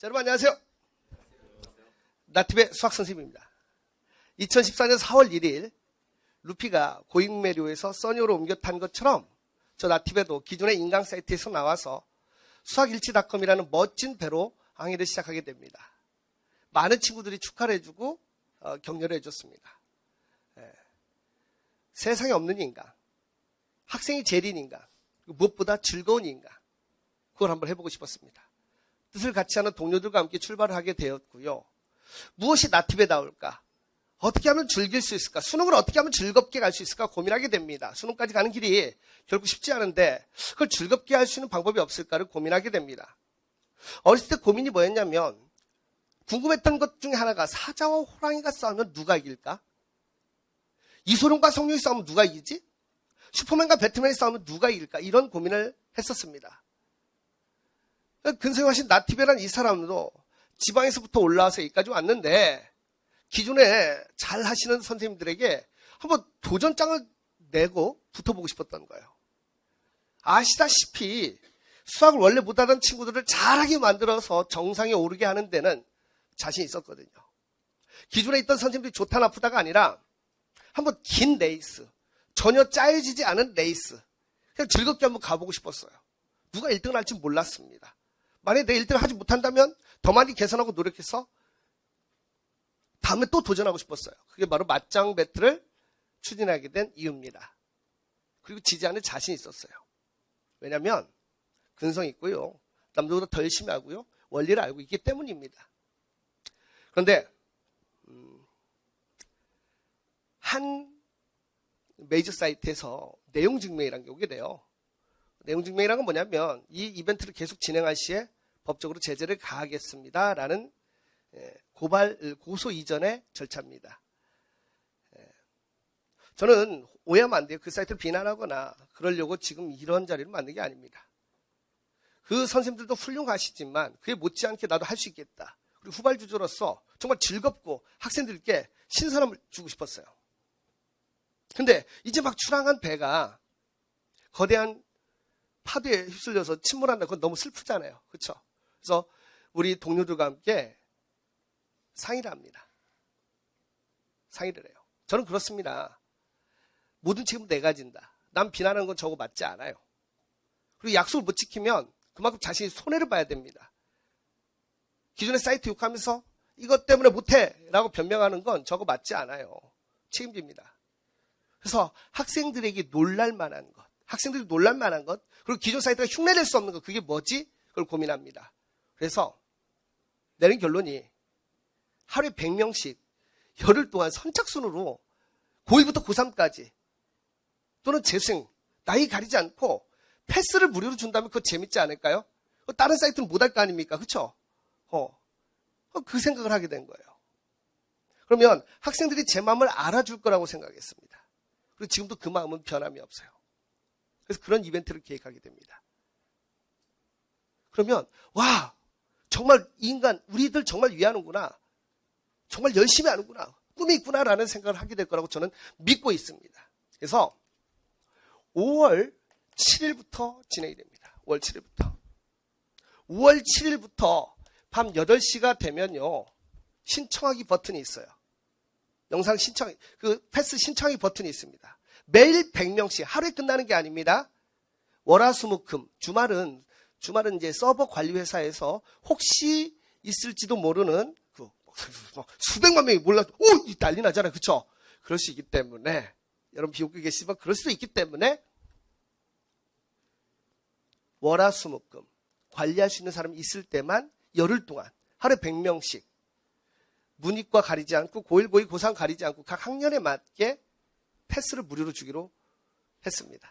자, 여러분 안녕하세요. 나팁의 수학선생님입니다. 2014년 4월 1일 루피가 고잉메료에서 써니오로 옮겨 탄 것처럼 저 나팁에도 기존의 인강 사이트에서 나와서 수학일치닷컴이라는 멋진 배로 항해를 시작하게 됩니다. 많은 친구들이 축하를 해주고 격려를 해줬습니다. 세상에 없는 인간, 학생이 제일인 인간, 무엇보다 즐거운 인간, 그걸 한번 해보고 싶었습니다. 뜻을 같이 하는 동료들과 함께 출발을 하게 되었고요. 무엇이 나팁에 나올까? 어떻게 하면 즐길 수 있을까? 수능을 어떻게 하면 즐겁게 갈 수 있을까? 고민하게 됩니다. 수능까지 가는 길이 결국 쉽지 않은데 그걸 즐겁게 할 수 있는 방법이 없을까를 고민하게 됩니다. 어렸을 때 고민이 뭐였냐면 궁금했던 것 중에 하나가 사자와 호랑이가 싸우면 누가 이길까? 이소룡과 성룡이 싸우면 누가 이기지? 슈퍼맨과 배트맨이 싸우면 누가 이길까? 이런 고민을 했었습니다. 근성하신 나티베란 이 사람도 지방에서부터 올라와서 여기까지 왔는데 기존에 잘 하시는 선생님들에게 한번 도전장을 내고 붙어보고 싶었던 거예요. 아시다시피 수학을 원래 못하던 친구들을 잘하게 만들어서 정상에 오르게 하는 데는 자신 있었거든요. 기존에 있던 선생님들이 좋다 나쁘다가 아니라 한번 긴 레이스, 전혀 짜여지지 않은 레이스, 그냥 즐겁게 한번 가보고 싶었어요. 누가 1등을 할지 몰랐습니다. 만약에 내 1등을 하지 못한다면 더 많이 개선하고 노력해서 다음에 또 도전하고 싶었어요. 그게 바로 맞짱 배틀을 추진하게 된 이유입니다. 그리고 지지 않을 자신이 있었어요. 왜냐하면 근성이 있고요. 남들보다 더 열심히 하고요. 원리를 알고 있기 때문입니다. 그런데 한 메이저 사이트에서 내용 증명이라는 게 오게 돼요. 내용 증명이라는 건 뭐냐면 이 이벤트를 계속 진행할 시에 법적으로 제재를 가하겠습니다. 라는 고소 이전의 절차입니다. 저는 오해하면 안 돼요. 그 사이트를 비난하거나 그러려고 지금 이런 자리를 만든 게 아닙니다. 그 선생님들도 훌륭하시지만 그에 못지않게 나도 할 수 있겠다. 그리고 후발주자로서 정말 즐겁고 학생들께 신선함을 주고 싶었어요. 근데 이제 막 출항한 배가 거대한 파도에 휩쓸려서 침몰한다. 그건 너무 슬프잖아요. 그렇죠? 그래서 우리 동료들과 함께 상의를 합니다. 상의를 해요. 저는 그렇습니다. 모든 책임은 내가 진다. 남 비난하는 건 저거 맞지 않아요. 그리고 약속을 못 지키면 그만큼 자신이 손해를 봐야 됩니다. 기존의 사이트 욕하면서 이것 때문에 못해 라고 변명하는 건 저거 맞지 않아요. 책임집니다. 그래서 학생들에게 놀랄만한 것, 학생들이 놀랄만한 것, 그리고 기존 사이트가 흉내낼 수 없는 것, 그게 뭐지? 그걸 고민합니다. 그래서 내린 결론이 하루에 100명씩 열흘 동안 선착순으로 고1부터 고3까지 또는 재수생, 나이 가리지 않고 패스를 무료로 준다면 그거 재밌지 않을까요? 다른 사이트는 못할 거 아닙니까? 그렇죠? 그 생각을 하게 된 거예요. 그러면 학생들이 제 마음을 알아줄 거라고 생각했습니다. 그리고 지금도 그 마음은 변함이 없어요. 그래서 그런 이벤트를 계획하게 됩니다. 그러면 와, 정말 이 인간 우리들 정말 위하는구나. 정말 열심히 하는구나. 꿈이 있구나라는 생각을 하게 될 거라고 저는 믿고 있습니다. 그래서 5월 7일부터 진행이 됩니다. 5월 7일부터. 5월 7일부터 밤 8시가 되면요. 신청하기 버튼이 있어요. 영상 신청, 패스 신청하기 버튼이 있습니다. 매일 100명씩, 하루에 끝나는 게 아닙니다. 월화수목금, 주말은 이제 서버 관리 회사에서 혹시 있을지도 모르는 수백만 명이 몰라도 난리 나잖아요. 그렇죠? 그럴 수 있기 때문에 여러분 비웃고 계시지만 그럴 수도 있기 때문에 월화수목금 관리할 수 있는 사람이 있을 때만 열흘 동안 하루에 100명씩 문이과 가리지 않고 고1, 고2, 고3 가리지 않고 각 학년에 맞게 패스를 무료로 주기로 했습니다.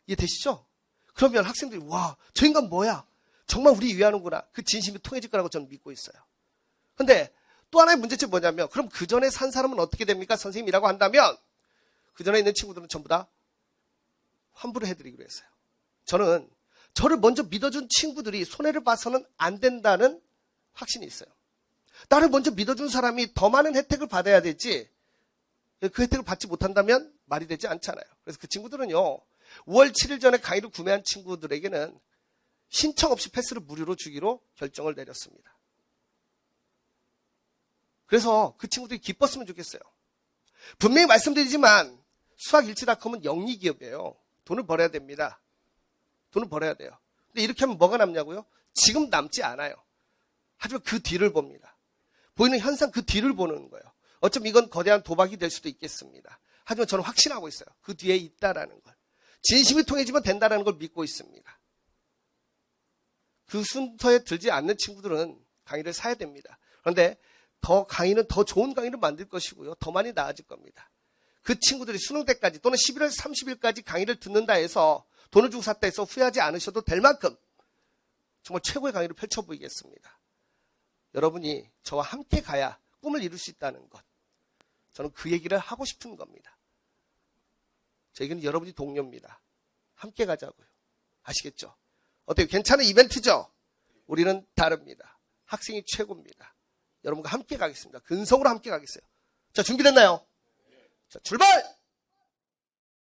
이해되시죠? 그러면 학생들이 와, 저 인간 뭐야? 정말 우리 위하는구나. 그 진심이 통해질 거라고 저는 믿고 있어요. 근데 또 하나의 문제점이 뭐냐면 그럼 그 전에 산 사람은 어떻게 됩니까? 선생님이라고 한다면 그 전에 있는 친구들은 전부 다 환불을 해드리기로 했어요. 저는 저를 먼저 믿어준 친구들이 손해를 봐서는 안 된다는 확신이 있어요. 나를 먼저 믿어준 사람이 더 많은 혜택을 받아야 되지 그 혜택을 받지 못한다면 말이 되지 않잖아요. 그래서 그 친구들은요. 5월 7일 전에 강의를 구매한 친구들에게는 신청 없이 패스를 무료로 주기로 결정을 내렸습니다. 그래서 그 친구들이 기뻤으면 좋겠어요. 분명히 말씀드리지만 수학일치닷컴은 영리기업이에요. 돈을 벌어야 됩니다. 돈을 벌어야 돼요. 근데 이렇게 하면 뭐가 남냐고요? 지금 남지 않아요. 하지만 그 뒤를 봅니다. 보이는 현상 그 뒤를 보는 거예요. 어쩌면 이건 거대한 도박이 될 수도 있겠습니다. 하지만 저는 확신하고 있어요. 그 뒤에 있다라는 걸. 진심이 통해지면 된다라는 걸 믿고 있습니다. 그 순서에 들지 않는 친구들은 강의를 사야 됩니다. 그런데 강의는 더 좋은 강의를 만들 것이고요. 더 많이 나아질 겁니다. 그 친구들이 수능 때까지 또는 11월 30일까지 강의를 듣는다 해서 돈을 주고 샀다 해서 후회하지 않으셔도 될 만큼 정말 최고의 강의를 펼쳐 보이겠습니다. 여러분이 저와 함께 가야 꿈을 이룰 수 있다는 것. 저는 그 얘기를 하고 싶은 겁니다. 저에게는 여러분이 동료입니다. 함께 가자고요. 아시겠죠? 어때요? 괜찮은 이벤트죠? 우리는 다릅니다. 학생이 최고입니다. 여러분과 함께 가겠습니다. 근성으로 함께 가겠어요. 자, 준비됐나요? 자, 출발!